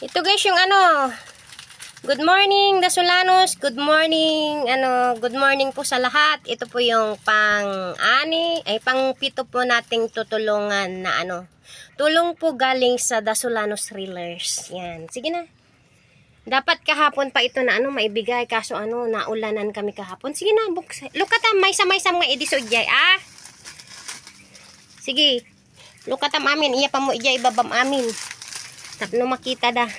Ito guys yung ano. Good morning Dasulanos. Good morning good morning po sa lahat. Ito po yung pang-pito po nating tutulungan na tulong po galing sa Dasulanos Reelers. Yan. Sige na. Dapat kahapon pa ito na maibigay kaso naulanan kami kahapon. Sige na, buksan. Lukatam may-sam nga idisudyay Sige. Lukatam amin iya pa mo ijay babam amin. Tapno makita da.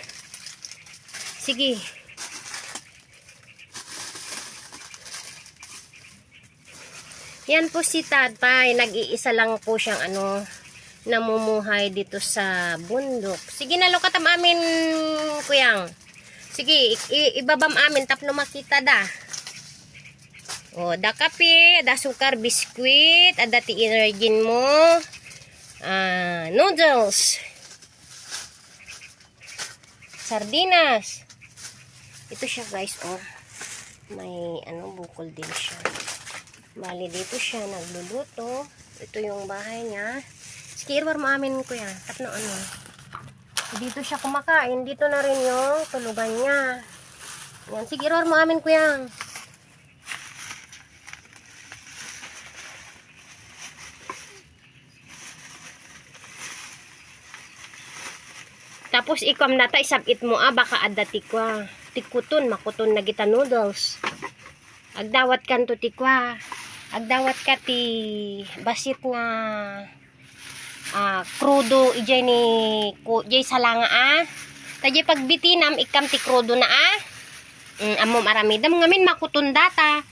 Sige. Yan po si Tatay. Nag-iisa lang po siyang namumuhay dito sa bundok. Sige na lukatam amin kuyang. Sige, ibabam amin tapno makita da. O, da kape, da sukar, biskwit, ada ti energin mo. Noodles. Sardinas. Ito siya guys, may bukol din siya. Bali dito siya nagluluto. Ito yung bahay niya. Sige, irwar mo amin ko yan. Tapno dito siya kumakain. Dito na rin yung tulugan niya. Yan, sige, irwar mo amin ko yan. Tapos ikam nata isabit mo baka adda tikwa. Tikuton makuton na kita noodles. Agdawat kan to tikwa. Agdawat ka ti basit nga krudo ijay ni jay salanga Tajay pagbitinam ikam ti krudo na amo maramidam ngamin makuton data.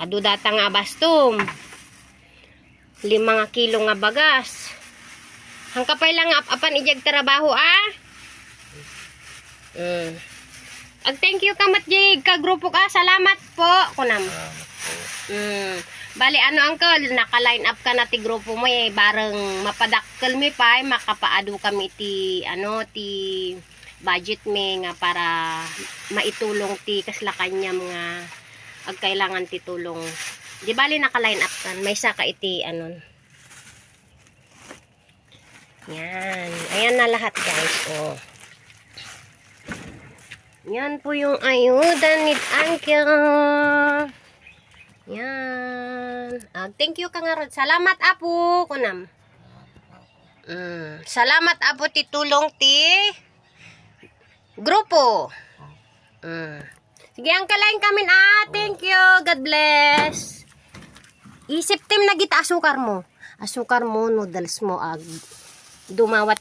Adu data nga bastom. 5 kilo nga bagas. Hangkapay lang apan ijag trabaho Ag thank you kamat jig ka grupo ka. Salamat po kunam. Bali uncle naka-line up ka na ti grupo mo bareng mapadakkel mi pa makapaado kami ti ti budget mi nga para maitulong ti kaslakan niya mga ag kailangan ti tulong. Di bali naka-line up kan. May saka iti Yan. Ayan na lahat guys. Yan po yung ayuda ni Uncle. Yan. Thank you kang arod. Salamat apo kunam. Salamat apo ti tulong ti grupo. Sige Uncle line kamin Thank you. God bless. Isip tim na gita asukar mo. Asukar mo, noodles mo dumawat